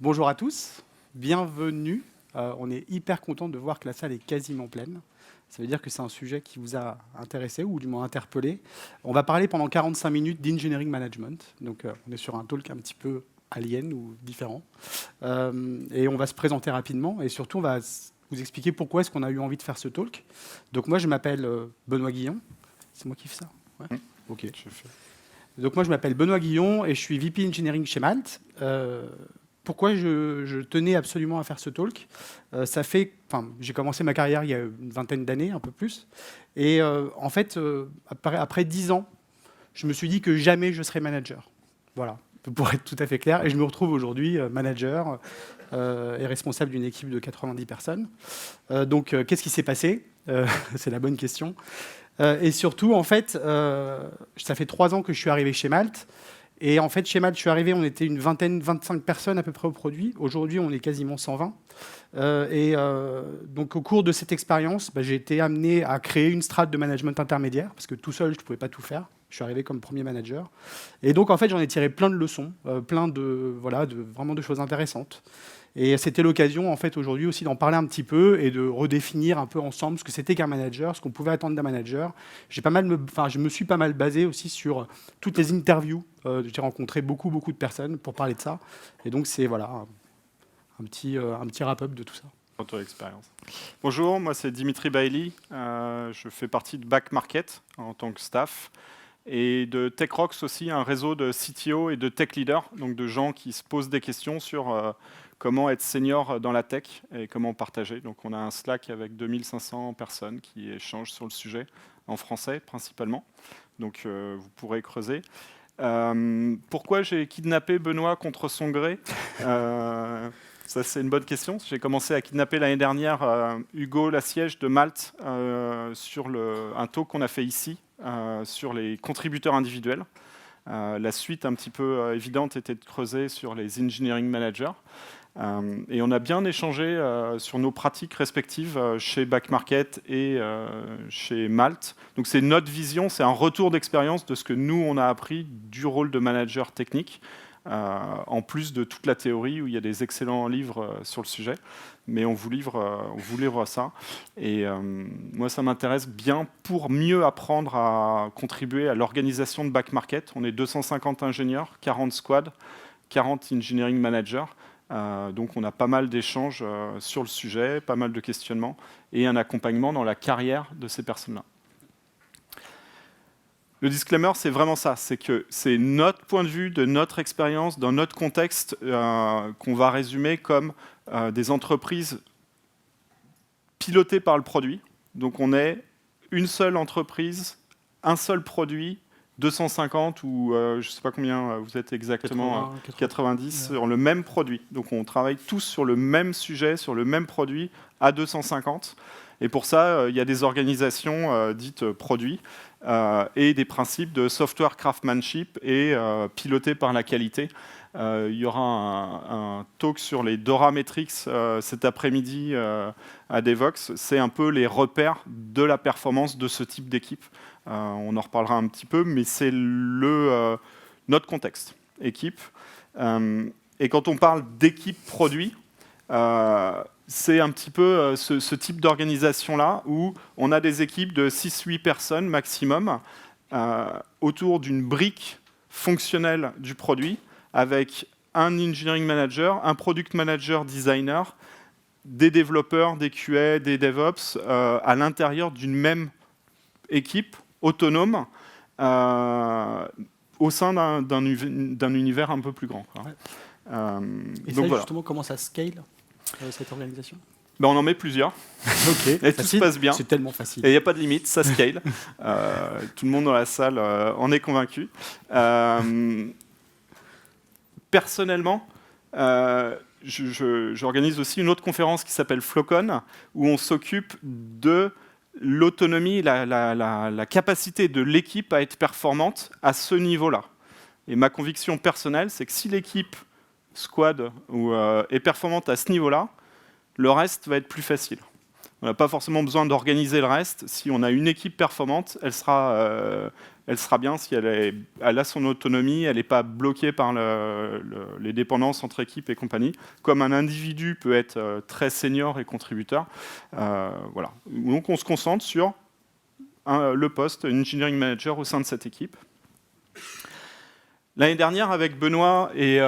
Bonjour à tous, bienvenue. On est hyper content de voir que la salle est quasiment pleine. Ça veut dire que c'est un sujet qui vous a intéressé ou du moins interpellé. On va parler pendant 45 minutes d'engineering management. Donc on est sur un talk un petit peu alien ou différent. Et on va se présenter rapidement et surtout on va vous expliquer pourquoi est-ce qu'on a eu envie de faire ce talk. Donc moi je m'appelle Benoît Guillon. C'est moi qui fais ça, ouais. Ok. Donc moi je m'appelle Benoît Guillon et je suis VP Engineering chez Malte. Pourquoi je tenais absolument à faire ce talk? J'ai commencé ma carrière il y a une vingtaine d'années, un peu plus. Et en fait, après 10 ans, je me suis dit que jamais je serais manager. Voilà, pour être tout à fait clair. Et je me retrouve aujourd'hui manager et responsable d'une équipe de 90 personnes. Donc, qu'est-ce qui s'est passé? C'est la bonne question. Et surtout, en fait, ça fait 3 ans que je suis arrivé chez Malte. Et en fait, chez Malte, je suis arrivé, on était une vingtaine, 25 personnes à peu près au produit. Aujourd'hui, on est quasiment 120. Donc, au cours de cette expérience, j'ai été amené à créer une strate de management intermédiaire, parce que tout seul, je ne pouvais pas tout faire. Je suis arrivé comme premier manager. Et donc, en fait, j'en ai tiré plein de leçons, vraiment de choses intéressantes. Et c'était l'occasion, en fait, aujourd'hui aussi d'en parler un petit peu et de redéfinir un peu ensemble ce que c'était qu'un manager, ce qu'on pouvait attendre d'un manager. Je me suis pas mal basé aussi sur toutes les interviews. J'ai rencontré beaucoup de personnes pour parler de ça. Et donc, c'est un petit wrap-up de tout ça. Retour d'expérience. Bonjour, moi c'est Dimitri Bailly. Je fais partie de Back Market en tant que staff et de TechRox aussi, un réseau de CTO et de tech leaders, donc de gens qui se posent des questions sur comment être senior dans la tech et comment partager. Donc on a un Slack avec 2500 personnes qui échangent sur le sujet, en français principalement. Donc vous pourrez creuser. Pourquoi j'ai kidnappé Benoît contre son gré? Ça, c'est une bonne question. J'ai commencé à kidnapper l'année dernière Hugo Lassiège de Malte sur un talk qu'on a fait ici sur les contributeurs individuels. La suite un petit peu évidente était de creuser sur les engineering managers. Et on a bien échangé sur nos pratiques respectives chez Back Market et chez Malte. Donc c'est notre vision, c'est un retour d'expérience de ce que nous, on a appris du rôle de manager technique. En plus de toute la théorie où il y a des excellents livres sur le sujet, mais on vous livre ça. Et moi, ça m'intéresse bien pour mieux apprendre à contribuer à l'organisation de Back Market. On est 250 ingénieurs, 40 squads, 40 engineering managers. Donc on a pas mal d'échanges sur le sujet, pas mal de questionnements et un accompagnement dans la carrière de ces personnes-là. Le disclaimer, c'est vraiment ça, c'est que c'est notre point de vue, de notre expérience, dans notre contexte, qu'on va résumer comme des entreprises pilotées par le produit. Donc on est une seule entreprise, un seul produit, 250 ou je ne sais pas combien vous êtes exactement, 90 sur le même produit. Donc on travaille tous sur le même sujet, sur le même produit à 250. Et pour ça, il y a des organisations dites produits et des principes de software craftsmanship et pilotés par la qualité. Il y aura un talk sur les Dora Metrics cet après-midi à Devox. C'est un peu les repères de la performance de ce type d'équipe. On en reparlera un petit peu, mais c'est notre contexte, équipe. Et quand on parle d'équipe produit, c'est un petit peu ce type d'organisation-là où on a des équipes de 6-8 personnes maximum autour d'une brique fonctionnelle du produit avec un engineering manager, un product manager designer, des développeurs, des QA, des DevOps à l'intérieur d'une même équipe autonome au sein d'un univers un peu plus grand. Ouais. Et donc, ça, justement, comment ça scale cette organisation? On en met plusieurs. Okay, et tout se passe bien. C'est tellement facile. Et il n'y a pas de limite, ça scale. Tout le monde dans la salle en est convaincu. Personnellement, j'organise aussi une autre conférence qui s'appelle Flowcon, où on s'occupe de l'autonomie, la capacité de l'équipe à être performante à ce niveau-là. Et ma conviction personnelle, c'est que si l'équipe squad est performante à ce niveau-là, le reste va être plus facile. On n'a pas forcément besoin d'organiser le reste. Si on a une équipe performante, elle sera elle sera bien si elle a son autonomie, elle n'est pas bloquée par les dépendances entre équipes et compagnie, comme un individu peut être très senior et contributeur. Voilà. Donc on se concentre sur le poste engineering manager au sein de cette équipe. L'année dernière, avec Benoît, et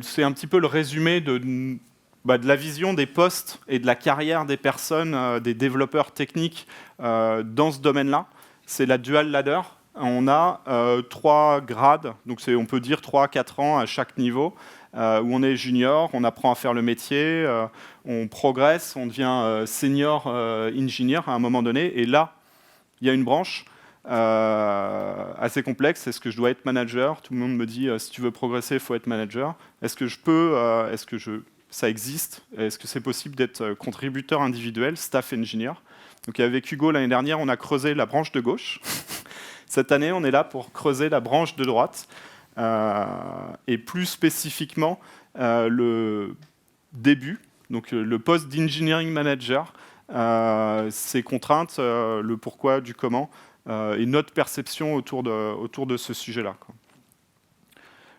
c'est un petit peu le résumé de la vision des postes et de la carrière des personnes, des développeurs techniques dans ce domaine-là. C'est la dual ladder. On a 3 grades, donc on peut dire 3-4 ans à chaque niveau, où on est junior, on apprend à faire le métier, on progresse, on devient senior engineer à un moment donné, et là, il y a une branche assez complexe. Est-ce que je dois être manager? Tout le monde me dit, si tu veux progresser, il faut être manager. Est-ce que je peux, ça existe? Est-ce que c'est possible d'être contributeur individuel, staff engineer? Donc avec Hugo, l'année dernière, on a creusé la branche de gauche. Cette année, on est là pour creuser la branche de droite. Et plus spécifiquement, le début, donc le poste d'engineering manager, ses contraintes, le pourquoi, du comment, et notre perception autour de ce sujet-là.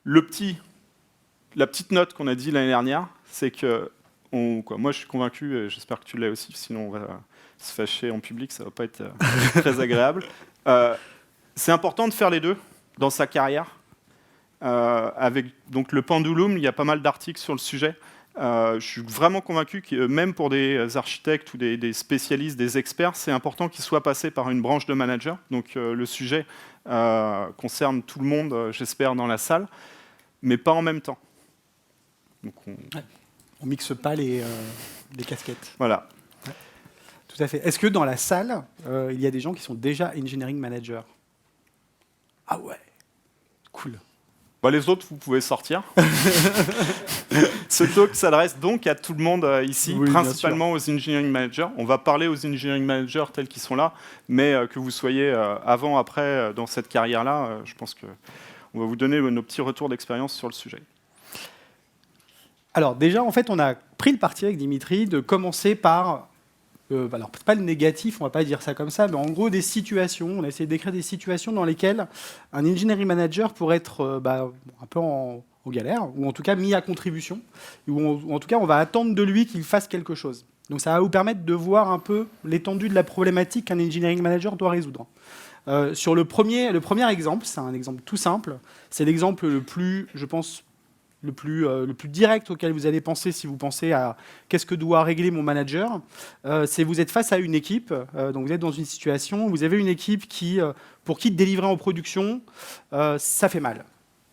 La petite note qu'on a dit l'année dernière, c'est que, moi je suis convaincu, et j'espère que tu l'as aussi, sinon on va se fâcher en public, ça ne va pas être très agréable. C'est important de faire les deux dans sa carrière. Avec donc, le pendulum, il y a pas mal d'articles sur le sujet. Je suis vraiment convaincu que même pour des architectes ou des spécialistes, des experts, c'est important qu'ils soient passés par une branche de manager. Donc le sujet concerne tout le monde, j'espère, dans la salle, mais pas en même temps. Donc on mixe pas les casquettes. Voilà. Ouais. Tout à fait. Est-ce que dans la salle, il y a des gens qui sont déjà engineering manager? Ah ouais, cool. Les autres, vous pouvez sortir. Ce talk s'adresse donc à tout le monde ici, oui, principalement aux engineering managers. On va parler aux engineering managers tels qu'ils sont là, mais que vous soyez avant, après, dans cette carrière-là, je pense qu'on va vous donner nos petits retours d'expérience sur le sujet. Alors déjà, en fait, on a pris le parti avec Dimitri de commencer par... alors, pas le négatif, on ne va pas dire ça comme ça, mais en gros, des situations. On a essayé d'écrire des situations dans lesquelles un engineering manager pourrait être un peu en galère, ou en tout cas mis à contribution, ou en tout cas, on va attendre de lui qu'il fasse quelque chose. Donc, ça va vous permettre de voir un peu l'étendue de la problématique qu'un engineering manager doit résoudre. Sur le premier exemple, c'est un exemple tout simple, c'est l'exemple le plus, je pense, le plus direct auquel vous allez penser si vous pensez à qu'est-ce que doit régler mon manager, c'est vous êtes face à une équipe, donc vous êtes dans une situation où vous avez une équipe pour qui délivrer en production, ça fait mal.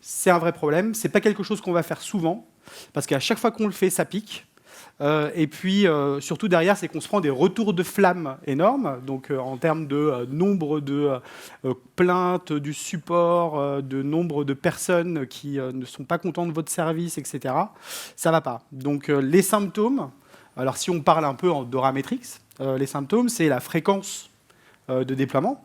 C'est un vrai problème, c'est pas quelque chose qu'on va faire souvent, parce qu'à chaque fois qu'on le fait, ça pique. Et puis, surtout derrière, c'est qu'on se prend des retours de flammes énormes, donc en termes de nombre de plaintes, du support, de nombre de personnes qui ne sont pas contentes de votre service, etc. Ça ne va pas. Donc, les symptômes, alors si on parle un peu en Dora Matrix, les symptômes, c'est la fréquence de déploiement,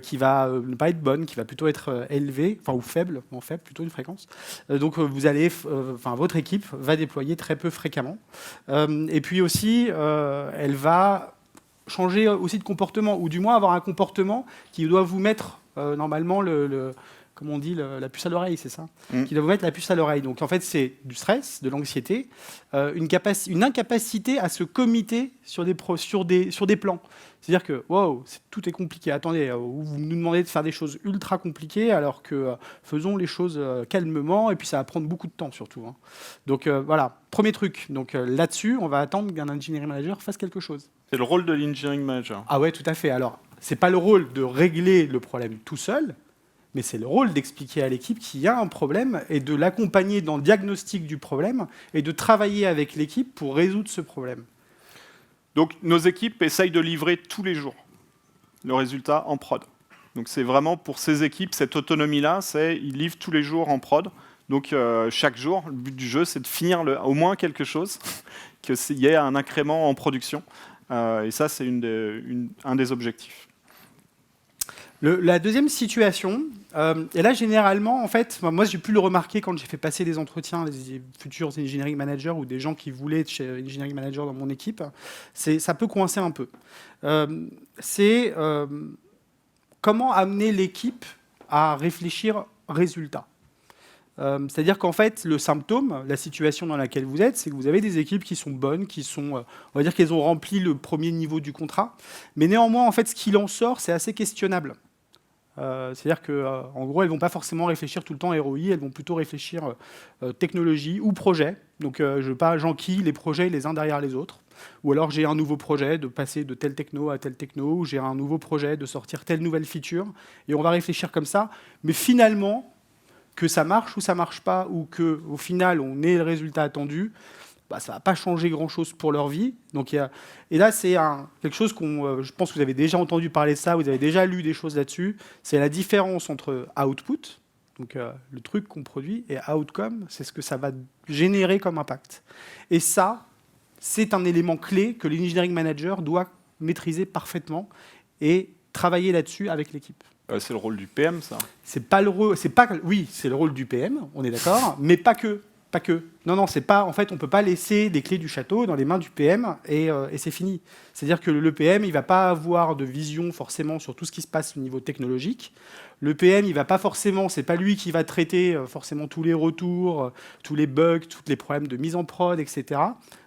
qui va ne pas être bonne, qui va plutôt être élevée, ou faible, plutôt une fréquence. Donc vous allez, votre équipe va déployer très peu fréquemment. Et puis aussi, elle va changer aussi de comportement, ou du moins avoir un comportement qui doit vous mettre normalement comme on dit, la puce à l'oreille, c'est ça, qui doit vous mettre la puce à l'oreille. Donc en fait, c'est du stress, de l'anxiété, une incapacité à se committer sur des plans. C'est-à-dire que, wow, tout est compliqué. Attendez, vous nous demandez de faire des choses ultra compliquées, alors que faisons les choses calmement, et puis ça va prendre beaucoup de temps surtout. Hein. Donc voilà, premier truc. Donc là-dessus, on va attendre qu'un engineering manager fasse quelque chose. C'est le rôle de l'engineering manager. Ah ouais, tout à fait. Alors, c'est pas le rôle de régler le problème tout seul, mais c'est le rôle d'expliquer à l'équipe qu'il y a un problème et de l'accompagner dans le diagnostic du problème et de travailler avec l'équipe pour résoudre ce problème. Donc nos équipes essayent de livrer tous les jours le résultat en prod. Donc c'est vraiment pour ces équipes, cette autonomie-là, ils livrent tous les jours en prod. Donc chaque jour, le but du jeu, c'est de finir au moins quelque chose, qu'il y ait un incrément en production. Et ça, c'est un des objectifs. La deuxième situation, et là généralement, en fait, moi j'ai pu le remarquer quand j'ai fait passer des entretiens, les futurs engineering managers ou des gens qui voulaient être chez engineering manager dans mon équipe, ça peut coincer un peu. C'est comment amener l'équipe à réfléchir résultat. C'est-à-dire qu'en fait, le symptôme, la situation dans laquelle vous êtes, c'est que vous avez des équipes qui sont bonnes, qui sont, on va dire qu'elles ont rempli le premier niveau du contrat, mais néanmoins, en fait, ce qu'il en sort, c'est assez questionnable. C'est-à-dire qu'en gros, elles ne vont pas forcément réfléchir tout le temps ROI, elles vont plutôt réfléchir technologie ou projet. Donc, je veux pas j'enquille les projets les uns derrière les autres. Ou alors, j'ai un nouveau projet de passer de telle techno à telle techno, ou j'ai un nouveau projet de sortir telle nouvelle feature. Et on va réfléchir comme ça. Mais finalement, que ça marche ou ça marche pas, ou qu'au final, on ait le résultat attendu, bah, ça ne va pas changer grand-chose pour leur vie. Donc, et là, c'est quelque chose je pense que vous avez déjà entendu parler de ça, vous avez déjà lu des choses là-dessus. C'est la différence entre output, donc le truc qu'on produit, et outcome, c'est ce que ça va générer comme impact. Et ça, c'est un élément clé que l'engineering manager doit maîtriser parfaitement et travailler là-dessus avec l'équipe. C'est le rôle du PM, ça. Oui, c'est le rôle du PM, on est d'accord, mais pas que. Pas que. Non, c'est pas. En fait, on peut pas laisser les clés du château dans les mains du PM et c'est fini. C'est-à-dire que le PM, il va pas avoir de vision forcément sur tout ce qui se passe au niveau technologique. Le PM, il va pas forcément. C'est pas lui qui va traiter forcément tous les retours, tous les bugs, tous les problèmes de mise en prod, etc.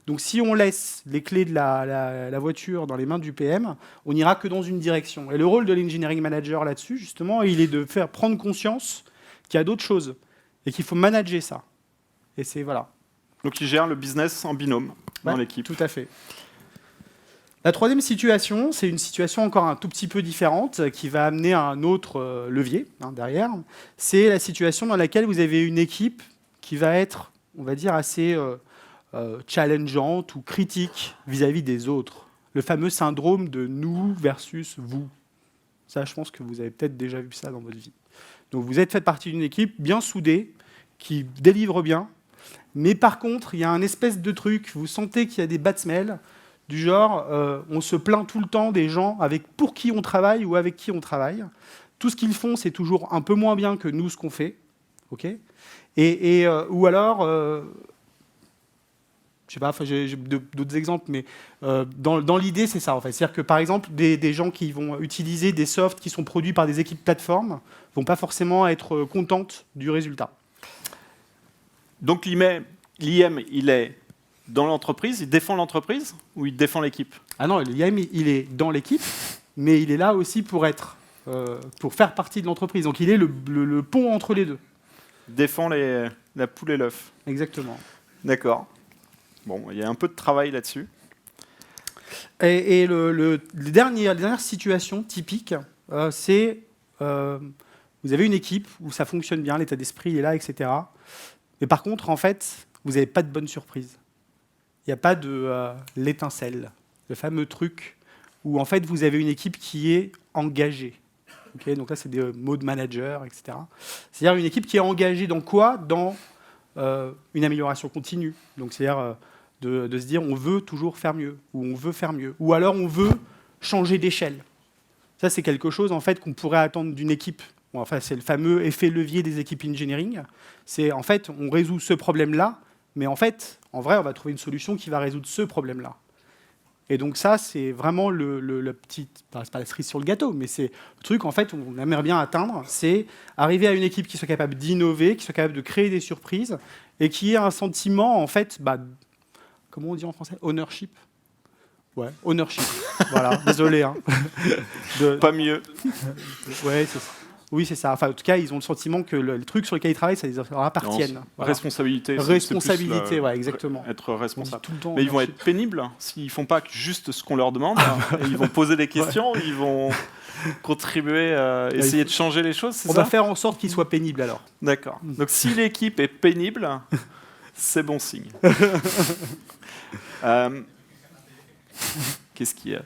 Donc, si on laisse les clés de la voiture dans les mains du PM, on n'ira que dans une direction. Et le rôle de l'engineering manager là-dessus, justement, il est de faire prendre conscience qu'il y a d'autres choses et qu'il faut manager ça. Et c'est voilà. Donc, il gère le business en binôme dans l'équipe. Tout à fait. La troisième situation, c'est une situation encore un tout petit peu différente qui va amener à un autre levier derrière. C'est la situation dans laquelle vous avez une équipe qui va être, on va dire, assez challengeante ou critique vis-à-vis des autres. Le fameux syndrome de nous versus vous. Ça, je pense que vous avez peut-être déjà vu ça dans votre vie. Donc, vous êtes fait partie d'une équipe bien soudée, qui délivre bien, mais par contre, il y a un espèce de truc, vous sentez qu'il y a des bad smells, du genre, on se plaint tout le temps des gens pour qui on travaille ou avec qui on travaille. Tout ce qu'ils font, c'est toujours un peu moins bien que nous, ce qu'on fait. Okay, ou alors, je sais pas, j'ai d'autres exemples, mais dans l'idée, c'est ça, en fait. C'est-à-dire que, par exemple, des gens qui vont utiliser des softs qui sont produits par des équipes plateformes vont pas forcément être contentes du résultat. Donc l'IM, il est dans l'entreprise, il défend l'entreprise ou il défend l'équipe? Ah non, l'IM, il est dans l'équipe, mais il est là aussi pour faire partie de l'entreprise. Donc il est le pont entre les deux. Il défend la poule et l'œuf. Exactement. D'accord. Bon, il y a un peu de travail là-dessus. Et les dernières situations typiques, c'est vous avez une équipe où ça fonctionne bien, l'état d'esprit est là, etc. Mais par contre, en fait, vous n'avez pas de bonne surprise. Il n'y a pas de l'étincelle, le fameux truc où en fait vous avez une équipe qui est engagée. Okay, donc là, c'est des mots de manager, etc. C'est-à-dire une équipe qui est engagée dans quoi? Dans une amélioration continue. Donc c'est-à-dire de se dire on veut toujours faire mieux, ou on veut faire mieux, ou alors on veut changer d'échelle. Ça, c'est quelque chose en fait qu'on pourrait attendre d'une équipe. Bon, enfin, c'est le fameux effet levier des équipes engineering. C'est en fait, on résout ce problème-là, mais en fait, en vrai, on va trouver une solution qui va résoudre ce problème-là. Et donc ça, c'est vraiment le petit, c'est pas la cerise sur le gâteau, mais c'est le truc en fait on aimerait bien atteindre, c'est arriver à une équipe qui soit capable d'innover, qui soit capable de créer des surprises et qui ait un sentiment en fait, comment on dit en français, ownership. Ouais, ownership. Voilà, désolé. Hein. Pas mieux. Ouais, c'est ça. Oui, c'est ça. Enfin, en tout cas, ils ont le sentiment que le truc sur lequel ils travaillent, ça leur appartienne. Voilà. Responsabilité. Responsabilité, ouais, exactement. Être responsable. Tout le temps, mais ils vont être pénibles s'ils ne font pas juste ce qu'on leur demande. Et ils vont poser des questions, ils vont contribuer à essayer de changer les choses, c'est ça? On va faire en sorte qu'ils soient pénibles, alors. D'accord. Donc, si l'équipe est pénible, c'est bon signe. Qu'est-ce qu'il y a?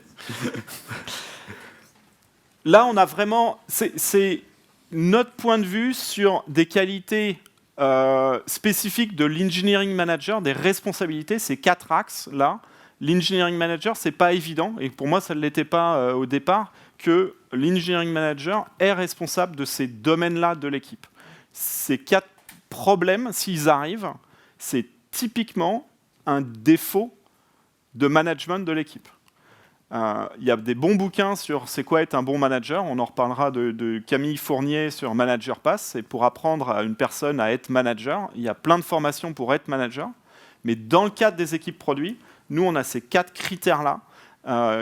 Là, on a vraiment... C'est notre point de vue sur des qualités spécifiques de l'engineering manager, des responsabilités, ces 4 axes là. L'engineering manager, c'est pas évident, et pour moi, ça ne l'était pas au départ, que l'engineering manager est responsable de ces domaines-là de l'équipe. Ces 4 problèmes, s'ils arrivent, c'est typiquement un défaut de management de l'équipe. Il y a des bons bouquins sur c'est quoi être un bon manager. On en reparlera de Camille Fournier sur Manager Pass. Et pour apprendre à une personne à être manager, il y a plein de formations pour être manager. Mais dans le cadre des équipes produits, nous, on a ces 4 critères-là,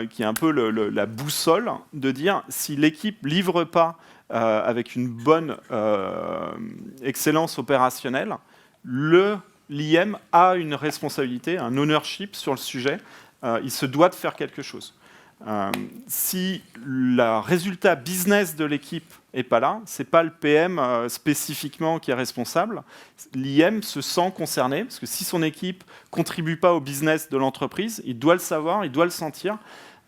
qui est un peu la boussole de dire si l'équipe ne livre pas avec une bonne excellence opérationnelle, l'IM a une responsabilité, un ownership sur le sujet. Il se doit de faire quelque chose. Si le résultat business de l'équipe n'est pas là, ce n'est pas le PM spécifiquement qui est responsable. L'IM se sent concerné, parce que si son équipe ne contribue pas au business de l'entreprise, il doit le savoir, il doit le sentir,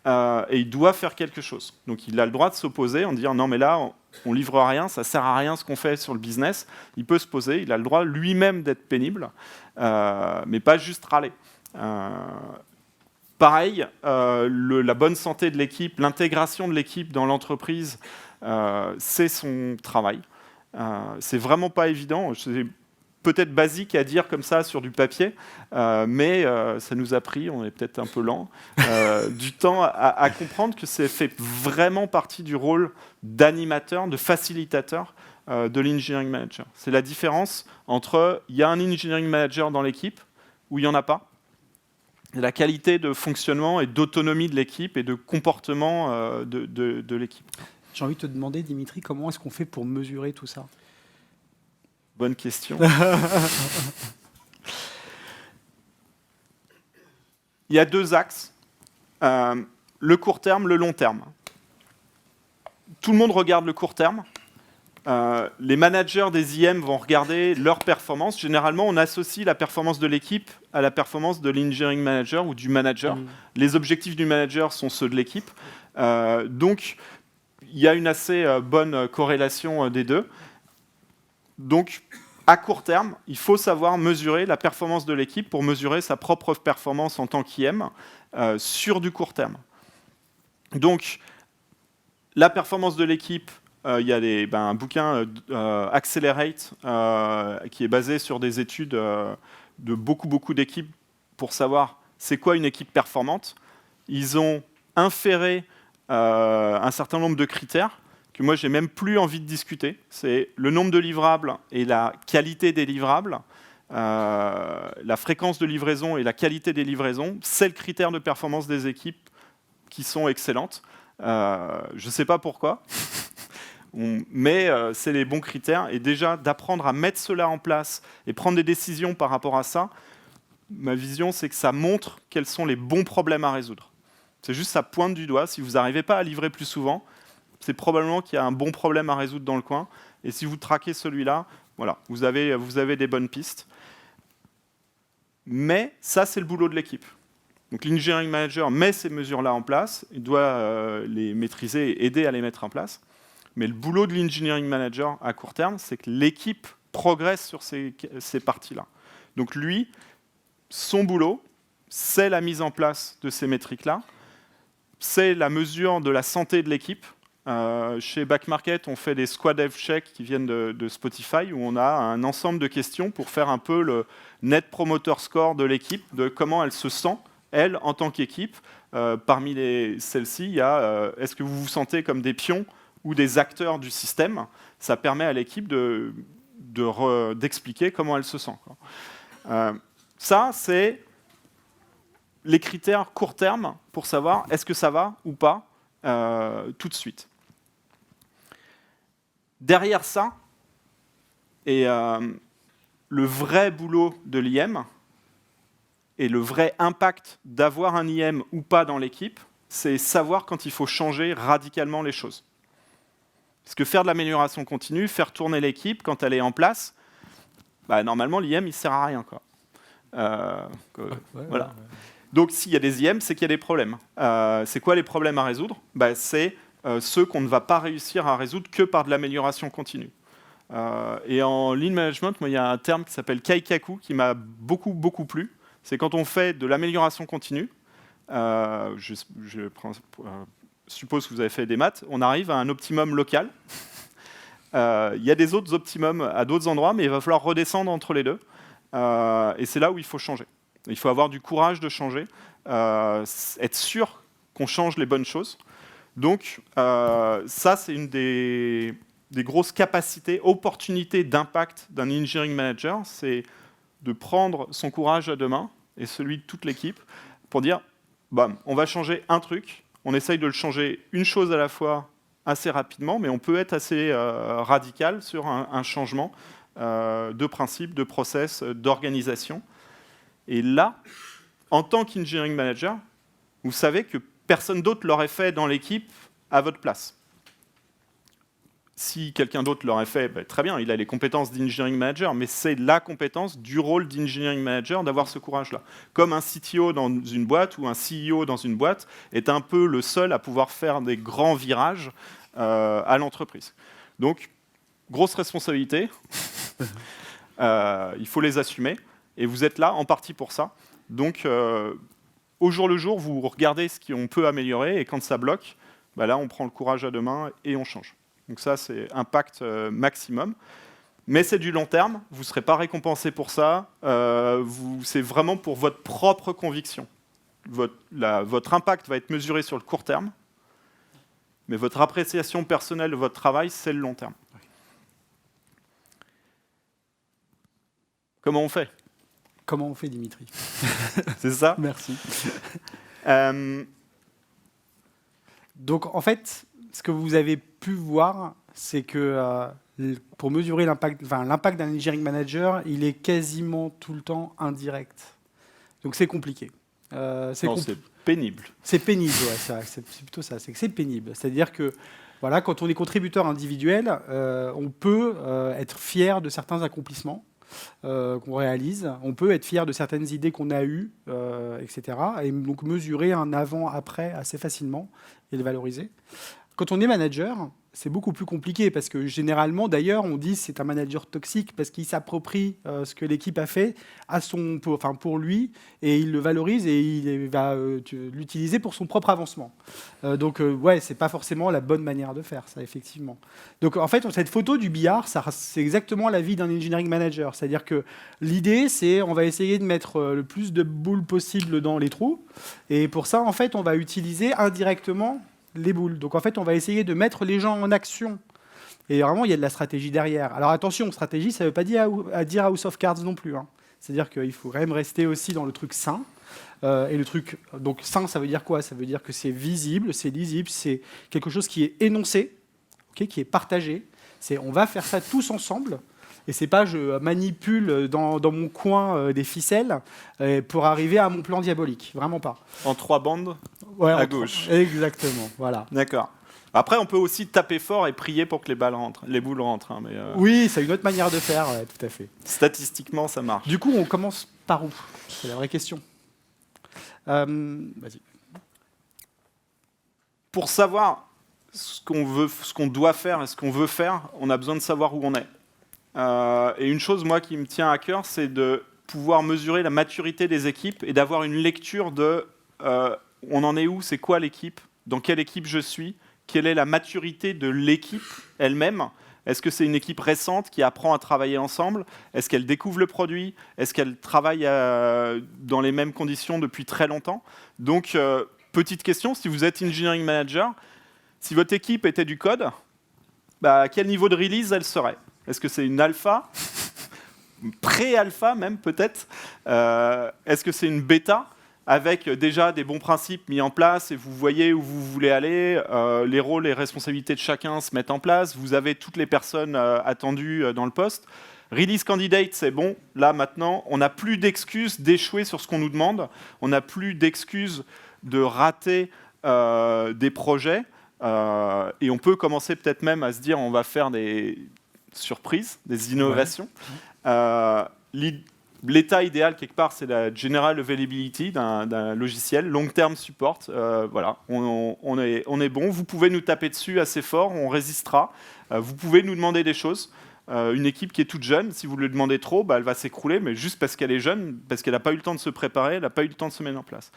et il doit faire quelque chose. Donc il a le droit de s'opposer en disant non mais là, on ne livre rien, ça ne sert à rien ce qu'on fait sur le business. Il peut se poser, il a le droit lui-même d'être pénible, mais pas juste râler. Pareil, la bonne santé de l'équipe, l'intégration de l'équipe dans l'entreprise, c'est son travail. C'est vraiment pas évident. C'est peut-être basique à dire comme ça sur du papier, mais ça nous a pris, on est peut-être un peu lent, du temps à comprendre que c'est fait vraiment partie du rôle d'animateur, de facilitateur de l'engineering manager. C'est la différence entre il y a un engineering manager dans l'équipe ou il n'y en a pas. La qualité de fonctionnement et d'autonomie de l'équipe et de comportement de l'équipe. J'ai envie de te demander, Dimitri, comment est-ce qu'on fait pour mesurer tout ça? Bonne question. Il y a 2 axes, le court terme, le long terme. Tout le monde regarde le court terme. Les managers des IM vont regarder leur performance. Généralement, on associe la performance de l'équipe à la performance de l'engineering manager ou du manager. Les objectifs du manager sont ceux de l'équipe. Donc, il y a une assez bonne corrélation des deux. Donc, à court terme, il faut savoir mesurer la performance de l'équipe pour mesurer sa propre performance en tant qu'IM sur du court terme. Donc, la performance de l'équipe, il y a un bouquin Accelerate qui est basé sur des études de beaucoup d'équipes pour savoir c'est quoi une équipe performante. Ils ont inféré un certain nombre de critères que moi j'ai même plus envie de discuter. C'est le nombre de livrables et la qualité des livrables, la fréquence de livraison et la qualité des livraisons. C'est le critère de performance des équipes qui sont excellentes. Je ne sais pas pourquoi. Mais c'est les bons critères. Et déjà, d'apprendre à mettre cela en place et prendre des décisions par rapport à ça, ma vision, c'est que ça montre quels sont les bons problèmes à résoudre. C'est juste, ça pointe du doigt. Si vous n'arrivez pas à livrer plus souvent, c'est probablement qu'il y a un bon problème à résoudre dans le coin. Et si vous traquez celui-là, voilà, vous avez des bonnes pistes. Mais ça, c'est le boulot de l'équipe. Donc l'engineering manager met ces mesures-là en place. Il doit les maîtriser et aider à les mettre en place. Mais le boulot de l'engineering manager à court terme, c'est que l'équipe progresse sur ces parties-là. Donc lui, son boulot, c'est la mise en place de ces métriques-là, c'est la mesure de la santé de l'équipe. Chez Back Market, on fait des squad health checks qui viennent de Spotify, où on a un ensemble de questions pour faire un peu le net promoter score de l'équipe, de comment elle se sent, elle, en tant qu'équipe. Parmi celles-ci, il y a est-ce que vous vous sentez comme des pions ou des acteurs du système? Ça permet à l'équipe d'expliquer comment elle se sent. Ça, c'est les critères court terme pour savoir est-ce que ça va ou pas tout de suite. Derrière ça, et le vrai boulot de l'IM et le vrai impact d'avoir un IM ou pas dans l'équipe, c'est savoir quand il faut changer radicalement les choses. Parce que faire de l'amélioration continue, faire tourner l'équipe quand elle est en place, normalement l'IM il ne sert à rien. Voilà. Donc s'il y a des IM, c'est qu'il y a des problèmes. C'est quoi les problèmes à résoudre? C'est ceux qu'on ne va pas réussir à résoudre que par de l'amélioration continue. Et en lean management, il y a un terme qui s'appelle kaikaku qui m'a beaucoup plu. C'est quand on fait de l'amélioration continue, je suppose que vous avez fait des maths, on arrive à un optimum local. Il y a des autres optimums à d'autres endroits, mais il va falloir redescendre entre les deux. Et c'est là où il faut changer. Il faut avoir du courage de changer, être sûr qu'on change les bonnes choses. Donc ça, c'est une des grosses capacités, opportunités d'impact d'un engineering manager, c'est de prendre son courage à deux mains et celui de toute l'équipe pour dire, bam, on va changer un truc, on essaye de le changer une chose à la fois assez rapidement, mais on peut être assez radical sur un changement de principe, de process, d'organisation. Et là, en tant qu'engineering manager, vous savez que personne d'autre l'aurait fait dans l'équipe à votre place. Si quelqu'un d'autre l'aurait fait, ben, très bien, il a les compétences d'engineering manager, mais c'est la compétence du rôle d'engineering manager d'avoir ce courage-là. Comme un CTO dans une boîte ou un CEO dans une boîte est un peu le seul à pouvoir faire des grands virages à l'entreprise. Donc, grosse responsabilité, il faut les assumer, et vous êtes là en partie pour ça. Donc, au jour le jour, vous regardez ce qu'on peut améliorer, et quand ça bloque, ben là, on prend le courage à deux mains et on change. Donc ça, c'est impact maximum. Mais c'est du long terme, vous ne serez pas récompensé pour ça, c'est vraiment pour votre propre conviction. Votre impact va être mesuré sur le court terme, mais votre appréciation personnelle de votre travail, c'est le long terme. Comment on fait ? Comment on fait, Dimitri? C'est ça ? Merci. Donc, en fait, ce que vous avez pu voir, c'est que pour mesurer l'impact d'un engineering manager, il est quasiment tout le temps indirect. Donc, c'est compliqué. C'est pénible. C'est pénible, ouais, c'est plutôt ça. C'est que c'est pénible. C'est-à-dire que voilà, quand on est contributeur individuel, on peut être fier de certains accomplissements qu'on réalise. On peut être fier de certaines idées qu'on a eues, etc. Et donc mesurer un avant-après assez facilement et le valoriser. Quand on est manager, c'est beaucoup plus compliqué parce que généralement, d'ailleurs, on dit que c'est un manager toxique parce qu'il s'approprie ce que l'équipe a fait pour lui et il le valorise et il va l'utiliser pour son propre avancement. Donc, ouais, c'est pas forcément la bonne manière de faire ça, effectivement. Donc, en fait, cette photo du billard, c'est exactement la vie d'un engineering manager. C'est-à-dire que l'idée, c'est on va essayer de mettre le plus de boules possible dans les trous et pour ça, en fait, on va utiliser indirectement les boules. Donc en fait, on va essayer de mettre les gens en action. Et vraiment, il y a de la stratégie derrière. Alors attention, stratégie, ça ne veut pas dire House of Cards non plus. Hein. C'est-à-dire qu'il faut quand même rester aussi dans le truc sain. Et le truc, donc sain, ça veut dire quoi? Ça veut dire que c'est visible, c'est lisible, c'est quelque chose qui est énoncé, okay, qui est partagé. C'est on va faire ça tous ensemble. Et c'est pas je manipule dans mon coin des ficelles pour arriver à mon plan diabolique. Vraiment pas. En 3 bandes à gauche. Exactement, voilà. D'accord. Après, on peut aussi taper fort et prier pour que les boules rentrent. Hein, mais oui, c'est une autre manière de faire, ouais, tout à fait. Statistiquement, ça marche. Du coup, on commence par où? C'est la vraie question. Vas-y. Pour savoir ce qu'on doit faire et ce qu'on veut faire, on a besoin de savoir où on est. Et une chose, moi, qui me tient à cœur, c'est de pouvoir mesurer la maturité des équipes et d'avoir une lecture de on en est où, c'est quoi l'équipe, dans quelle équipe je suis, quelle est la maturité de l'équipe elle-même. Est-ce que c'est une équipe récente qui apprend à travailler ensemble? Est-ce qu'elle découvre le produit? Est-ce qu'elle travaille dans les mêmes conditions depuis très longtemps? Donc, petite question, si vous êtes engineering manager, si votre équipe était du code, à quel niveau de release elle serait? Est-ce que c'est une alpha? Pré-alpha même peut-être? Est-ce que c'est une bêta avec déjà des bons principes mis en place et vous voyez où vous voulez aller, les rôles et responsabilités de chacun se mettent en place, vous avez toutes les personnes attendues dans le poste. Release candidate, c'est bon, là maintenant, on n'a plus d'excuses d'échouer sur ce qu'on nous demande, on n'a plus d'excuses de rater des projets, et on peut commencer peut-être même à se dire on va faire des surprises, des innovations. Ouais. L'état idéal, quelque part, c'est la general availability d'un logiciel, long-term support. Voilà, on est bon. Vous pouvez nous taper dessus assez fort, on résistera. Vous pouvez nous demander des choses. Une équipe qui est toute jeune, si vous le demandez trop, elle va s'écrouler, mais juste parce qu'elle est jeune, parce qu'elle n'a pas eu le temps de se préparer, elle n'a pas eu le temps de se mettre en place.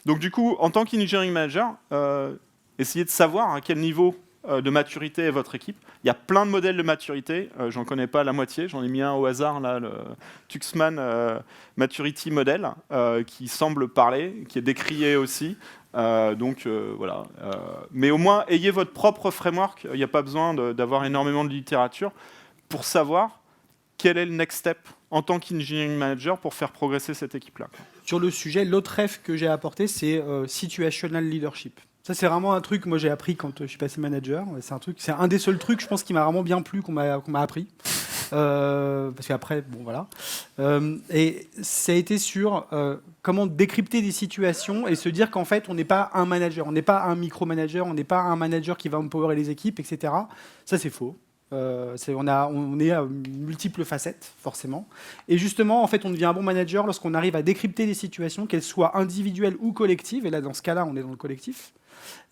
Donc du coup, en tant qu'engineering manager, essayez de savoir à quel niveau de maturité est votre équipe. Il y a plein de modèles de maturité. J'en connais pas la moitié. J'en ai mis un au hasard, là, le Tuxman Maturity Model, qui semble parler, qui est décrié aussi. Voilà. Mais au moins, ayez votre propre framework. Il n'y a pas besoin d'avoir énormément de littérature pour savoir quel est le next step en tant qu'engineering manager pour faire progresser cette équipe-là. Sur le sujet, l'autre ref que j'ai apporté, c'est situational leadership. Ça, c'est vraiment un truc que moi j'ai appris quand je suis passé manager. C'est un des seuls trucs, je pense, qui m'a vraiment bien plu, qu'on m'a appris. Parce qu'après, bon voilà. Et ça a été sur comment décrypter des situations et se dire qu'en fait, on n'est pas un manager, on n'est pas un micro-manager, on n'est pas un manager qui va empowerer les équipes, etc. Ça, c'est faux. On est à multiples facettes, forcément. Et justement, en fait, on devient un bon manager lorsqu'on arrive à décrypter des situations, qu'elles soient individuelles ou collectives. Et là, dans ce cas-là, on est dans le collectif.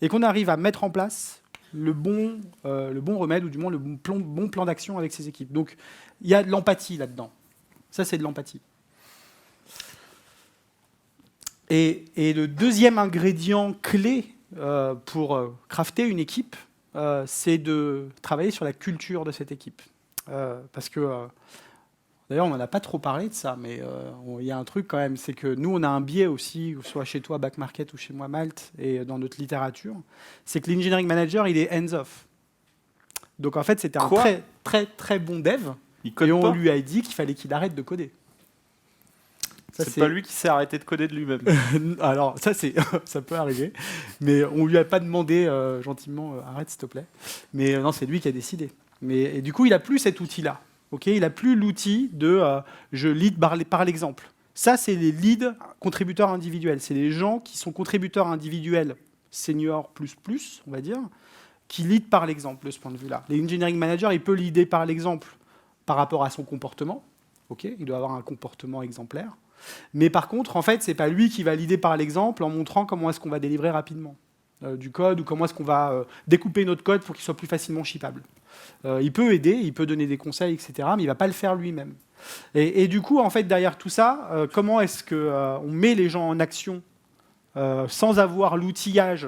Et qu'on arrive à mettre en place le bon remède, ou du moins le bon plan d'action avec ses équipes. Donc, il y a de l'empathie là-dedans. Ça, c'est de l'empathie. Et le deuxième ingrédient clé pour crafter une équipe, c'est de travailler sur la culture de cette équipe. Parce que, d'ailleurs, on n'en a pas trop parlé de ça, mais il y a un truc quand même, c'est que nous, on a un biais aussi, soit chez toi, Back Market, ou chez moi, Malte, et dans notre littérature, c'est que l'engineering manager, il est hands-off. Donc en fait, c'était un très, très, très bon dev, et on lui a dit qu'il fallait qu'il arrête de coder. C'est pas lui qui s'est arrêté de coder de lui-même. Alors, ça peut arriver. Mais on lui a pas demandé gentiment, arrête s'il te plaît. Mais non, c'est lui qui a décidé. Et du coup, il n'a plus cet outil-là. Okay, il n'a plus l'outil de je lead par l'exemple. Ça, c'est les leads contributeurs individuels. C'est les gens qui sont contributeurs individuels, senior plus, on va dire, qui lead par l'exemple de ce point de vue-là. L'engineering manager, il peut leader par l'exemple par rapport à son comportement. Okay, il doit avoir un comportement exemplaire. Mais par contre, en fait, c'est pas lui qui va leader par l'exemple en montrant comment est-ce qu'on va délivrer rapidement du code ou comment est-ce qu'on va découper notre code pour qu'il soit plus facilement shippable. Il peut aider, il peut donner des conseils, etc., mais il va pas le faire lui-même. Et du coup, en fait, derrière tout ça, comment est-ce qu'on met les gens en action sans avoir l'outillage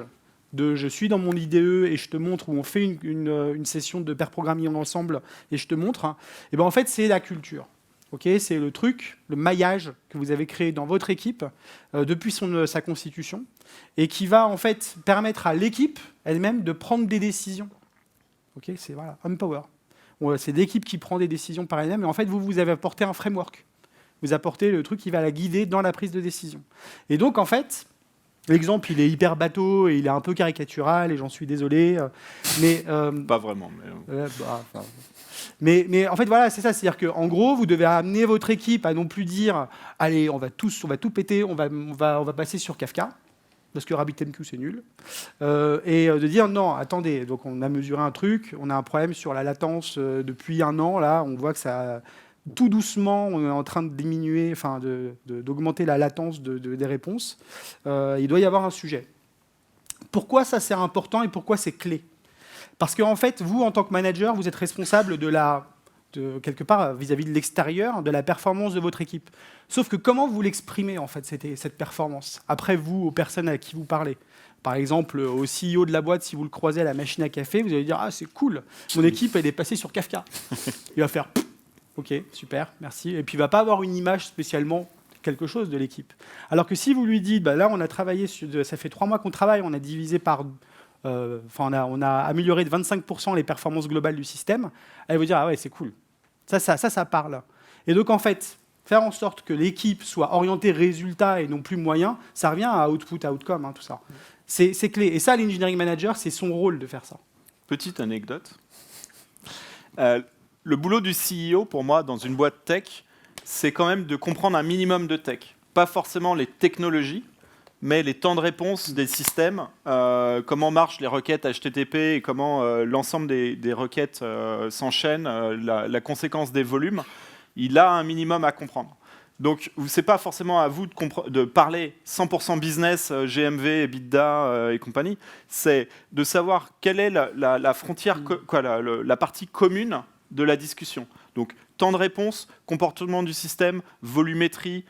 de je suis dans mon IDE et je te montre, où on fait une session de pair programming ensemble et je te montre, hein, et ben en fait, c'est la culture. Okay, c'est le truc, le maillage que vous avez créé dans votre équipe depuis sa constitution et qui va en fait permettre à l'équipe elle-même de prendre des décisions. Okay, c'est voilà, Empower. C'est l'équipe qui prend des décisions par elle-même et en fait vous avez apporté un framework. Vous apportez le truc qui va la guider dans la prise de décision. Et donc en fait, l'exemple il est hyper bateau et il est un peu caricatural et j'en suis désolé. Mais pas vraiment. Mais en fait, voilà, c'est ça. C'est-à-dire qu'en gros, vous devez amener votre équipe à non plus dire « Allez, on va tout péter, on va passer sur Kafka, parce que RabbitMQ, c'est nul. » Et de dire « Non, attendez, donc on a mesuré un truc, on a un problème sur la latence depuis un an. Là, on voit que ça... Tout doucement, on est en train de diminuer, enfin, d'augmenter la latence des réponses. Il doit y avoir un sujet. » Pourquoi ça, c'est important et pourquoi c'est clé ? Parce qu'en fait, vous, en tant que manager, vous êtes responsable quelque part, vis-à-vis de l'extérieur, de la performance de votre équipe. Sauf que comment vous l'exprimez, en fait, cette performance ? Après, vous, aux personnes à qui vous parlez. Par exemple, au CEO de la boîte, si vous le croisez à la machine à café, vous allez dire « Ah, c'est cool, mon équipe, elle est passée sur Kafka. » Il va faire « Ok, super, merci. » Et puis, il ne va pas avoir une image spécialement quelque chose de l'équipe. Alors que si vous lui dites bah, « Là, on a travaillé, ça fait 3 mois qu'on travaille, on a divisé par... on a amélioré de 25% les performances globales du système », elle va vous dire « Ah ouais, c'est cool. » Ça parle. Et donc, en fait, faire en sorte que l'équipe soit orientée résultat et non plus moyen, ça revient à output, outcome, hein, tout ça. C'est clé. Et ça, l'engineering manager, c'est son rôle de faire ça. Petite anecdote. Le boulot du CEO, pour moi, dans une boîte tech, c'est quand même de comprendre un minimum de tech. Pas forcément les technologies, mais les temps de réponse des systèmes, comment marchent les requêtes HTTP et comment l'ensemble des requêtes s'enchaînent, la conséquence des volumes, il a un minimum à comprendre. Donc, ce n'est pas forcément à vous de parler 100% business, GMV, EBITDA et compagnie, c'est de savoir quelle est la frontière, la partie commune de la discussion. Donc, temps de réponse, comportement du système, volumétrie,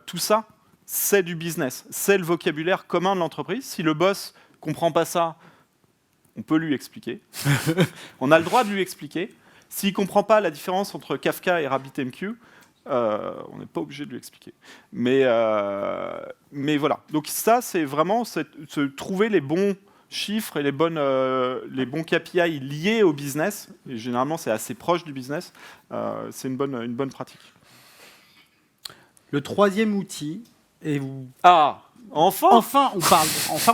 tout ça, c'est du business, c'est le vocabulaire commun de l'entreprise. Si le boss ne comprend pas ça, on peut lui expliquer. On a le droit de lui expliquer. S'il ne comprend pas la différence entre Kafka et RabbitMQ, on n'est pas obligé de lui expliquer. Mais voilà. Donc ça, c'est vraiment se trouver les bons chiffres et les bons KPI liés au business. Et généralement, c'est assez proche du business. C'est une bonne pratique. Le troisième outil, et vous... Enfin, on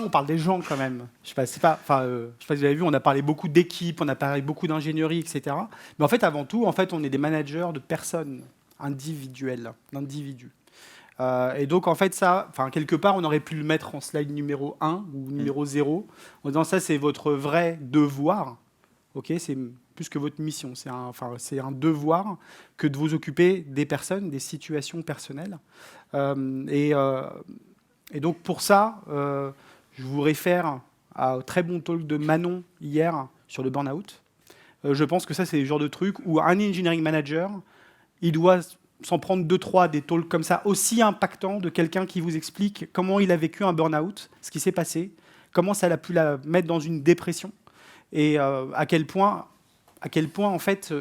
parle des gens quand même. Je sais pas si vous avez vu, on a parlé beaucoup d'équipes, on a parlé beaucoup d'ingénierie, etc. Mais en fait, avant tout, on est des managers de personnes individuelles, d'individus. Et donc, en fait, quelque part, on aurait pu le mettre en slide numéro 1 ou numéro 0, en disant ça, c'est votre vrai devoir. Okay, c'est plus que votre mission. C'est un devoir que de vous occuper des personnes, des situations personnelles. Et donc, pour ça, je vous réfère à un très bon talk de Manon hier sur le burn-out. Je pense que ça, c'est le genre de truc où un engineering manager, il doit s'en prendre 2-3 des talks comme ça, aussi impactants, de quelqu'un qui vous explique comment il a vécu un burn-out, ce qui s'est passé, comment ça a pu la mettre dans une dépression, et à quel point en fait,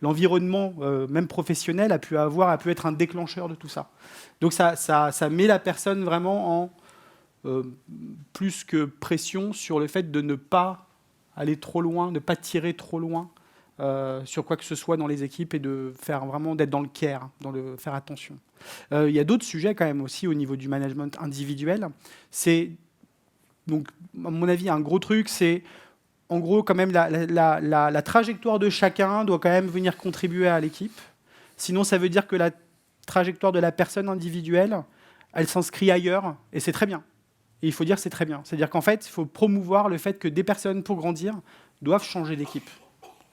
l'environnement, même professionnel, a pu être un déclencheur de tout ça. Donc ça met la personne vraiment en plus que pression sur le fait de ne pas aller trop loin, de ne pas tirer trop loin sur quoi que ce soit dans les équipes, et de faire vraiment d'être dans le care, faire attention. Il y a d'autres sujets quand même aussi au niveau du management individuel. C'est donc, à mon avis, un gros truc, c'est en gros quand même la trajectoire de chacun doit quand même venir contribuer à l'équipe. Sinon, ça veut dire que la trajectoire de la personne individuelle, elle s'inscrit ailleurs, et c'est très bien. Et il faut dire que c'est très bien. C'est-à-dire qu'en fait, il faut promouvoir le fait que des personnes, pour grandir, doivent changer d'équipe.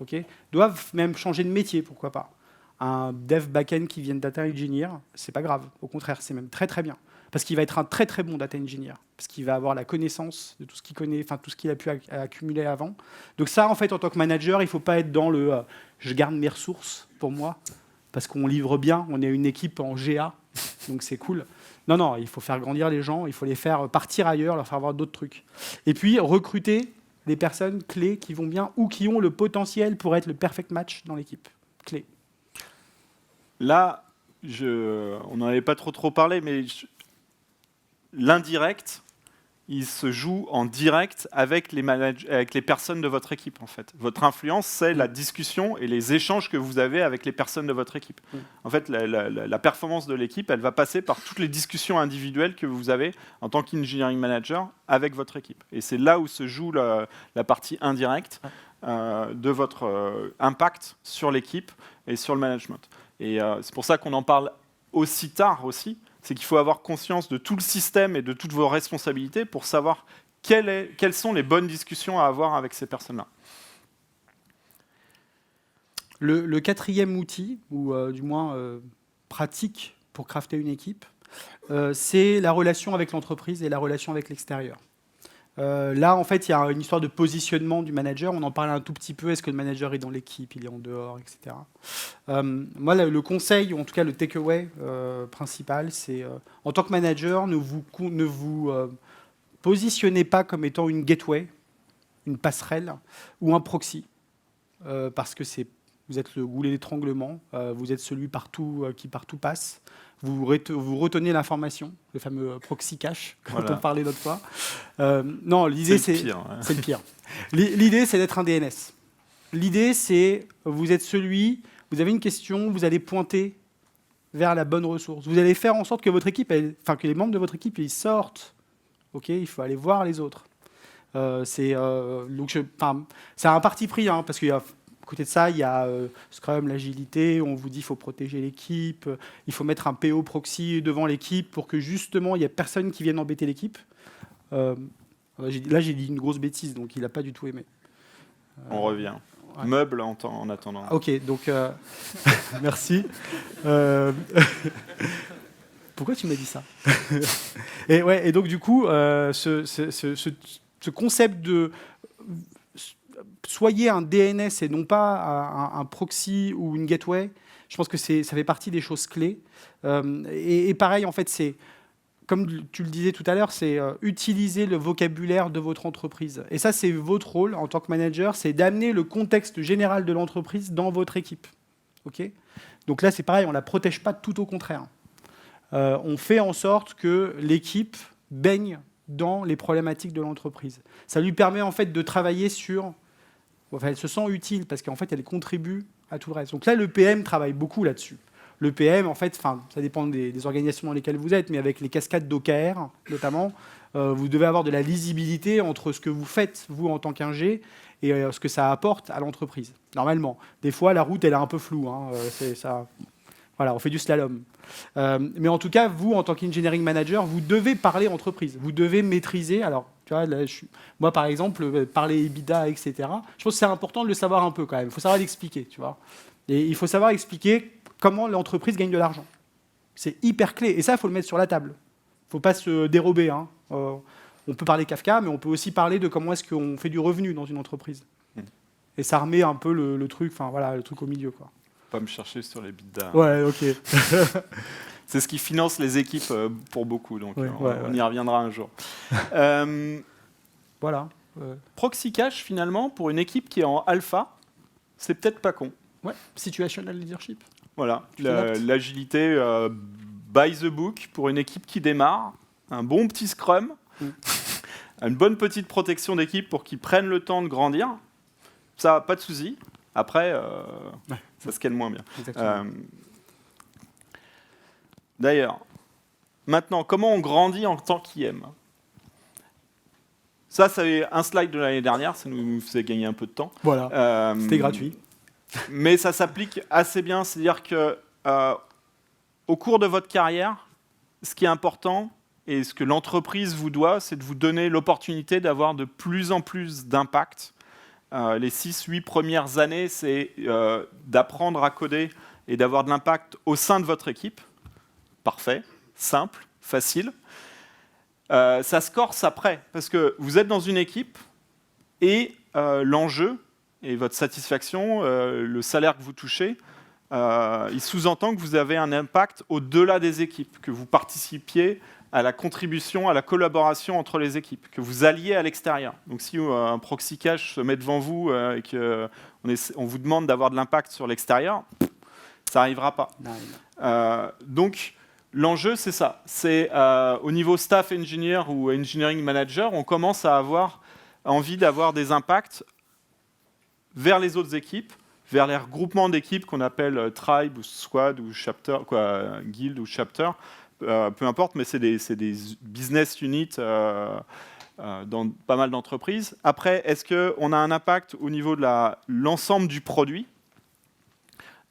Okay, doivent même changer de métier, pourquoi pas. Un dev back-end qui vient de data engineer, c'est pas grave. Au contraire, c'est même très très bien. Parce qu'il va être un très très bon data engineer. Parce qu'il va avoir la connaissance de tout ce qu'il connaît, enfin tout ce qu'il a pu accumuler avant. Donc ça, en fait, en tant que manager, il ne faut pas être dans le je garde mes ressources pour moi, parce qu'on livre bien, on est une équipe en GA, donc c'est cool. Non, il faut faire grandir les gens, il faut les faire partir ailleurs, leur faire voir d'autres trucs. Et puis, recruter des personnes clés qui vont bien ou qui ont le potentiel pour être le perfect match dans l'équipe. Clé. Là, on n'en avait pas trop parlé, mais l'indirect, il se joue en direct avec les personnes de votre équipe, en fait. Votre influence, c'est la discussion et les échanges que vous avez avec les personnes de votre équipe. En fait, la performance de l'équipe, elle va passer par toutes les discussions individuelles que vous avez en tant qu'engineering manager avec votre équipe. Et c'est là où se joue la partie indirecte de votre impact sur l'équipe et sur le management. Et c'est pour ça qu'on en parle aussi tard aussi. C'est qu'il faut avoir conscience de tout le système et de toutes vos responsabilités pour savoir quelles sont les bonnes discussions à avoir avec ces personnes-là. Le quatrième outil, ou du moins pratique pour crafter une équipe, c'est la relation avec l'entreprise et la relation avec l'extérieur. Là, en fait, il y a une histoire de positionnement du manager. On en parle un tout petit peu. Est-ce que le manager est dans l'équipe, il est en dehors, etc. Moi, le conseil, ou en tout cas le takeaway principal, c'est en tant que manager, ne vous positionnez pas comme étant une gateway, une passerelle ou un proxy, parce que vous êtes le goulet d'étranglement, vous êtes celui qui partout passe. Vous retenez l'information, le fameux proxy cache, dont on parlait l'autre fois. Non, l'idée, c'est le pire. L'idée, c'est d'être un DNS. L'idée, c'est vous avez une question, vous allez pointer vers la bonne ressource. Vous allez faire en sorte que que les membres de votre équipe, ils sortent. Okay, il faut aller voir les autres. C'est un parti pris, hein, parce qu'il y a... À côté de ça, il y a Scrum, l'agilité, on vous dit qu'il faut protéger l'équipe, il faut mettre un PO proxy devant l'équipe pour que justement, il n'y ait personne qui vienne embêter l'équipe. Là, j'ai dit une grosse bêtise, donc il n'a pas du tout aimé. On revient. Ouais. Meuble en attendant. Ok, donc merci. Pourquoi tu m'as dit ça? et donc du coup, ce concept de... Soyez un DNS et non pas un proxy ou une gateway. Je pense que ça fait partie des choses clés. Et pareil, en fait, c'est comme tu le disais tout à l'heure, c'est utiliser le vocabulaire de votre entreprise. Et ça, c'est votre rôle en tant que manager, c'est d'amener le contexte général de l'entreprise dans votre équipe. Okay, donc là, c'est pareil, on ne la protège pas, tout au contraire. On fait en sorte que l'équipe baigne dans les problématiques de l'entreprise. Ça lui permet en fait de travailler sur... Enfin, elle se sent utile parce qu'en fait, elle contribue à tout le reste. Donc là, le PM travaille beaucoup là-dessus. Le PM, en fait, ça dépend des organisations dans lesquelles vous êtes, mais avec les cascades d'OKR, notamment, vous devez avoir de la lisibilité entre ce que vous faites, vous, en tant qu'ingé, et ce que ça apporte à l'entreprise. Normalement. Des fois, la route, elle est un peu floue. Hein, ça... Voilà, on fait du slalom. Mais en tout cas, vous, en tant qu'engineering manager, vous devez parler entreprise. Vous devez maîtriser... Alors, tu vois, là, moi, par exemple, parler EBITDA, etc., je pense que c'est important de le savoir un peu, quand même. Il faut savoir l'expliquer, tu vois. Et il faut savoir expliquer comment l'entreprise gagne de l'argent. C'est hyper clé. Et ça, il faut le mettre sur la table. Il ne faut pas se dérober. Hein. On peut parler Kafka, mais on peut aussi parler de comment est-ce qu'on fait du revenu dans une entreprise. Et ça remet un peu le truc, enfin voilà, le truc au milieu, quoi. Pas me chercher sur les bidas. Ouais, ok. C'est ce qui finance les équipes pour beaucoup, donc ouais, on y reviendra un jour. Voilà. Proxy Cache, finalement, pour une équipe qui est en alpha, c'est peut-être pas con. Ouais, situational leadership. Voilà, l'agilité by the book pour une équipe qui démarre, un bon petit scrum, une bonne petite protection d'équipe pour qu'ils prennent le temps de grandir. Ça, pas de souci. Après, ça se calme moins bien. D'ailleurs, maintenant, comment on grandit en tant qu'IM ? Ça, c'est un slide de l'année dernière, ça nous faisait gagner un peu de temps. Voilà, c'était gratuit. Mais ça s'applique assez bien, c'est-à-dire que au cours de votre carrière, ce qui est important et ce que l'entreprise vous doit, c'est de vous donner l'opportunité d'avoir de plus en plus d'impact. Les 6-8 premières années, c'est d'apprendre à coder et d'avoir de l'impact au sein de votre équipe. Parfait, simple, facile. Ça se corse après, parce que vous êtes dans une équipe et l'enjeu et votre satisfaction, le salaire que vous touchez, il sous-entend que vous avez un impact au-delà des équipes, que vous participiez à la contribution, à la collaboration entre les équipes, que vous alliez à l'extérieur. Donc si un proxy cache se met devant vous et qu'on vous demande d'avoir de l'impact sur l'extérieur, ça n'arrivera pas. Donc l'enjeu, c'est ça. C'est au niveau staff engineer ou engineering manager, on commence à avoir envie d'avoir des impacts vers les autres équipes, vers les regroupements d'équipes qu'on appelle tribe ou squad ou chapter, guild ou chapter, peu importe, mais c'est des business units dans pas mal d'entreprises. Après, est-ce qu'on a un impact au niveau de l'ensemble du produit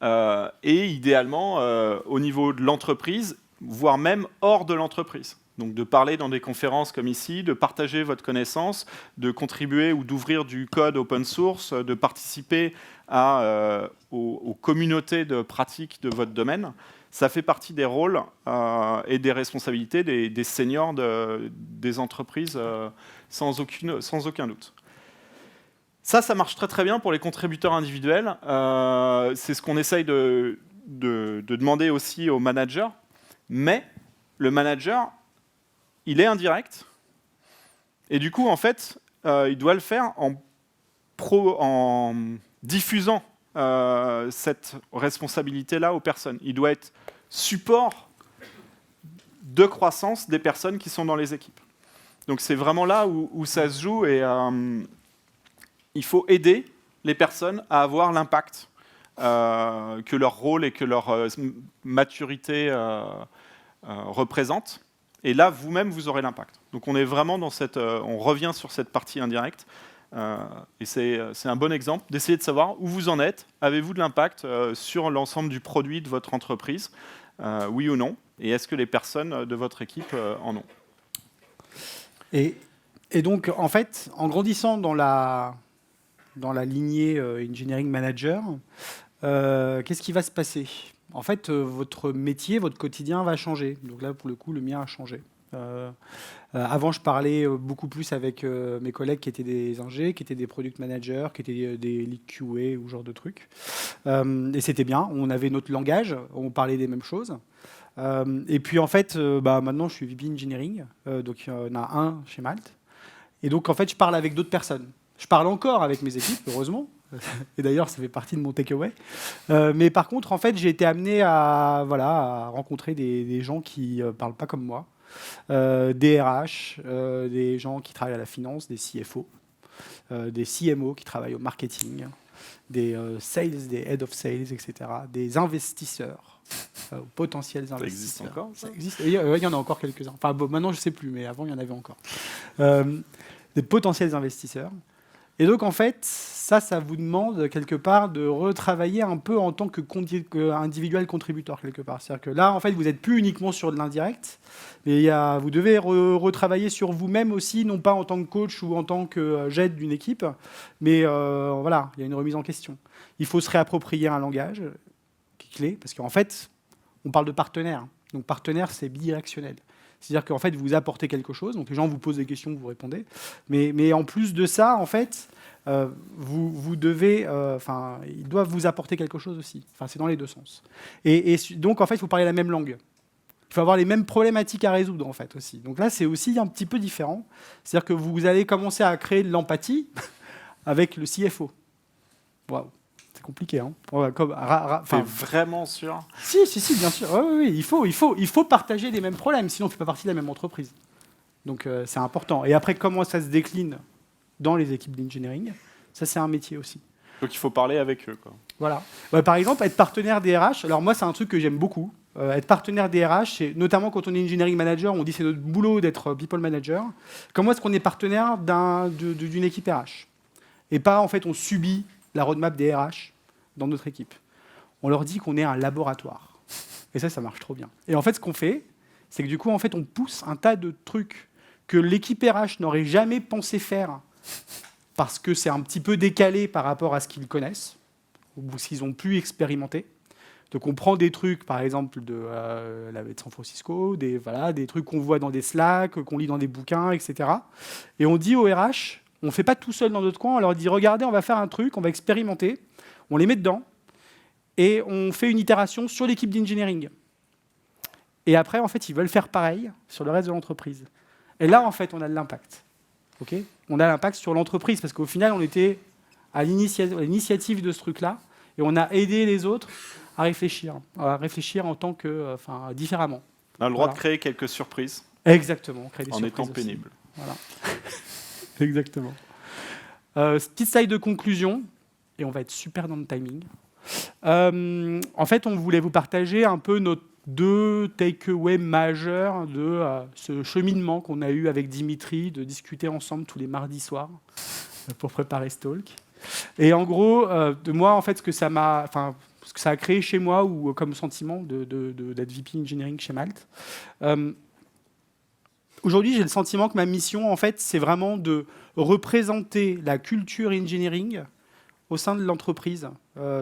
et idéalement au niveau de l'entreprise, voire même hors de l'entreprise. Donc de parler dans des conférences comme ici, de partager votre connaissance, de contribuer ou d'ouvrir du code open source, de participer aux communautés de pratique de votre domaine. Ça fait partie des rôles et des responsabilités des seniors des entreprises sans aucun doute. Ça marche très très bien pour les contributeurs individuels. C'est ce qu'on essaye de demander aussi aux managers. Mais le manager, il est indirect. Et du coup, en fait, il doit le faire en diffusant cette responsabilité-là aux personnes. Il doit être support de croissance des personnes qui sont dans les équipes. Donc c'est vraiment là où ça se joue et il faut aider les personnes à avoir l'impact que leur rôle et que leur maturité représentent. Et là, vous-même, vous aurez l'impact. Donc on est vraiment dans on revient sur cette partie indirecte. Et c'est un bon exemple d'essayer de savoir où vous en êtes. Avez-vous de l'impact sur l'ensemble du produit de votre entreprise, oui ou non? Et est-ce que les personnes de votre équipe en ont? Et donc, en fait, en grandissant dans la lignée engineering manager, qu'est-ce qui va se passer? En fait, votre métier, votre quotidien va changer. Donc là, pour le coup, le mien a changé. Avant, je parlais beaucoup plus avec mes collègues qui étaient des ingés, qui étaient des product managers, qui étaient des lead QA ou ce genre de trucs. Et c'était bien. On avait notre langage, on parlait des mêmes choses. Et puis en fait, maintenant je suis VP Engineering, donc il y en a un chez Malte. Et donc en fait, je parle avec d'autres personnes. Je parle encore avec mes équipes, heureusement. Et d'ailleurs, ça fait partie de mon takeaway. Mais par contre, en fait, j'ai été amené à rencontrer des gens qui parlent pas comme moi, des RH, des gens qui travaillent à la finance, des CFO, des CMO qui travaillent au marketing, des sales, des head of sales, etc., des investisseurs, potentiels investisseurs. Ça existe encore, ça existe. Il y en a encore quelques-uns. Enfin, bon, maintenant, je ne sais plus, mais avant, il y en avait encore. Des potentiels investisseurs. Et donc, en fait, ça vous demande quelque part de retravailler un peu en tant qu'individuel contributeur, quelque part. C'est-à-dire que là, en fait, vous n'êtes plus uniquement sur de l'indirect, mais vous devez retravailler sur vous-même aussi, non pas en tant que coach ou en tant que jet d'une équipe, mais voilà, il y a une remise en question. Il faut se réapproprier un langage qui est clé, parce qu'en fait, on parle de partenaire. Donc, partenaire, c'est bidirectionnel. C'est-à-dire qu'en fait, vous apportez quelque chose, donc les gens vous posent des questions, vous répondez. Mais en plus de ça, en fait, vous devez, ils doivent vous apporter quelque chose aussi. Enfin, c'est dans les deux sens. Et donc, en fait, il faut parler la même langue. Il faut avoir les mêmes problématiques à résoudre, en fait, aussi. Donc là, c'est aussi un petit peu différent. C'est-à-dire que vous allez commencer à créer de l'empathie avec le CFO. Waouh. C'est compliqué, hein. T'es vraiment sûr? Si, bien sûr. Oui, il faut partager les mêmes problèmes, sinon on ne fait pas partie de la même entreprise. Donc c'est important. Et après, comment ça se décline dans les équipes d'engineering, ça c'est un métier aussi. Donc il faut parler avec eux, quoi. Voilà. Par exemple, être partenaire des RH, alors moi c'est un truc que j'aime beaucoup. Être partenaire des RH, c'est notamment quand on est engineering manager, on dit c'est notre boulot d'être people manager. Comment est-ce qu'on est partenaire d'une équipe RH? Et pas en fait on subit la roadmap des RH dans notre équipe. On leur dit qu'on est un laboratoire. Et ça marche trop bien. Et en fait, ce qu'on fait, c'est que du coup, en fait, on pousse un tas de trucs que l'équipe RH n'aurait jamais pensé faire parce que c'est un petit peu décalé par rapport à ce qu'ils connaissent ou ce qu'ils ont pu expérimenter. Donc, on prend des trucs, par exemple, de la baie de San Francisco, des trucs qu'on voit dans des Slack, qu'on lit dans des bouquins, etc. Et on dit aux RH, on ne fait pas tout seul dans notre coin, on leur dit, regardez, on va faire un truc, on va expérimenter, on les met dedans, et on fait une itération sur l'équipe d'engineering. Et après, en fait, ils veulent faire pareil sur le reste de l'entreprise. Et là, en fait, on a de l'impact. Okay, on a l'impact sur l'entreprise, parce qu'au final, on était à l'initiative de ce truc-là, et on a aidé les autres à réfléchir en tant que, différemment. On a le droit de créer quelques surprises. Exactement. Créer des en surprises étant aussi. pénible. Voilà. Exactement. Petite slide de conclusion, et on va être super dans le timing. En fait, on voulait vous partager un peu nos 2 takeaways majeurs de ce cheminement qu'on a eu avec Dimitri, de discuter ensemble tous les mardis soirs pour préparer ce talk. Et en gros, de moi, en fait, ce que ça a créé chez moi ou comme sentiment d'être VP Engineering chez Malte. Aujourd'hui, j'ai le sentiment que ma mission, en fait, c'est vraiment de représenter la culture engineering au sein de l'entreprise,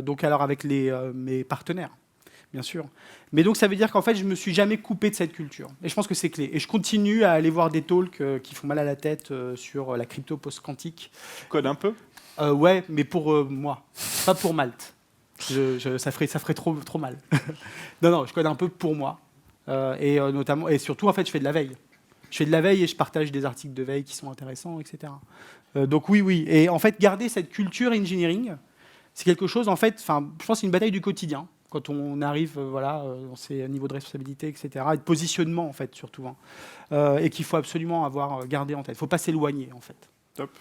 donc alors avec mes partenaires, bien sûr. Mais donc ça veut dire qu'en fait, je ne me suis jamais coupé de cette culture. Et je pense que c'est clé. Et je continue à aller voir des talks qui font mal à la tête sur la crypto post-quantique. Tu codes un peu? Ouais, mais pour moi, pas pour Malte. Ça ferait trop mal. non, je code un peu pour moi. Notamment, et surtout, en fait, je fais de la veille. Je fais de la veille et je partage des articles de veille qui sont intéressants, etc. Donc oui. Et en fait, garder cette culture engineering, c'est quelque chose, en fait, je pense que c'est une bataille du quotidien, quand on arrive dans ces niveaux de responsabilité, etc. Et de positionnement, en fait, surtout. Et qu'il faut absolument avoir gardé en tête. Il ne faut pas s'éloigner, en fait. Top.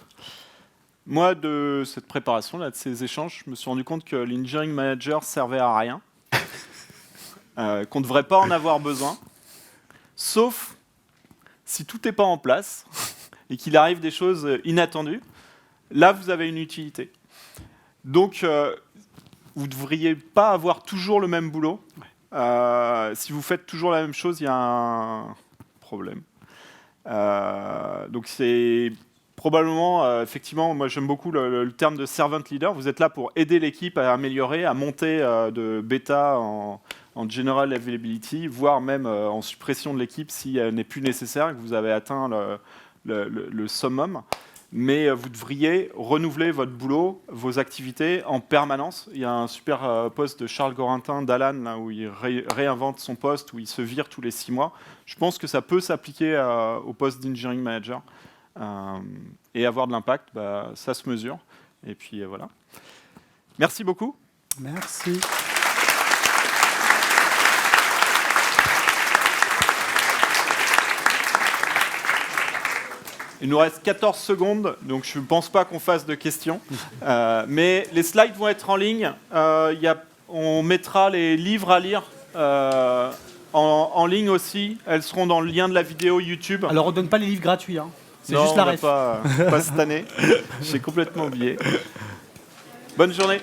Moi, de cette préparation-là, de ces échanges, je me suis rendu compte que l'engineering manager servait à rien, qu'on ne devrait pas en avoir besoin, sauf si tout n'est pas en place et qu'il arrive des choses inattendues. Là, vous avez une utilité. Donc, vous ne devriez pas avoir toujours le même boulot. Si vous faites toujours la même chose, il y a un problème. Donc, c'est probablement, effectivement, moi j'aime beaucoup le terme de servant leader. Vous êtes là pour aider l'équipe à améliorer, à monter de bêta en general availability, voire même en suppression de l'équipe si elle n'est plus nécessaire et que vous avez atteint le summum. mais vous devriez renouveler votre boulot, vos activités en permanence. Il y a un super post de Charles Gorintin d'Alan, là, où il réinvente son poste, où il se vire tous les 6 mois. Je pense que ça peut s'appliquer au poste d'engineering manager. Et avoir de l'impact, ça se mesure. Et puis voilà. Merci beaucoup. Merci. Il nous reste 14 secondes, donc je ne pense pas qu'on fasse de questions. Mais les slides vont être en ligne. On mettra les livres à lire en ligne aussi. Elles seront dans le lien de la vidéo YouTube. Alors, on ne donne pas les livres gratuits. Hein. C'est non, juste la on n'a ref. pas cette année. J'ai complètement oublié. Bonne journée.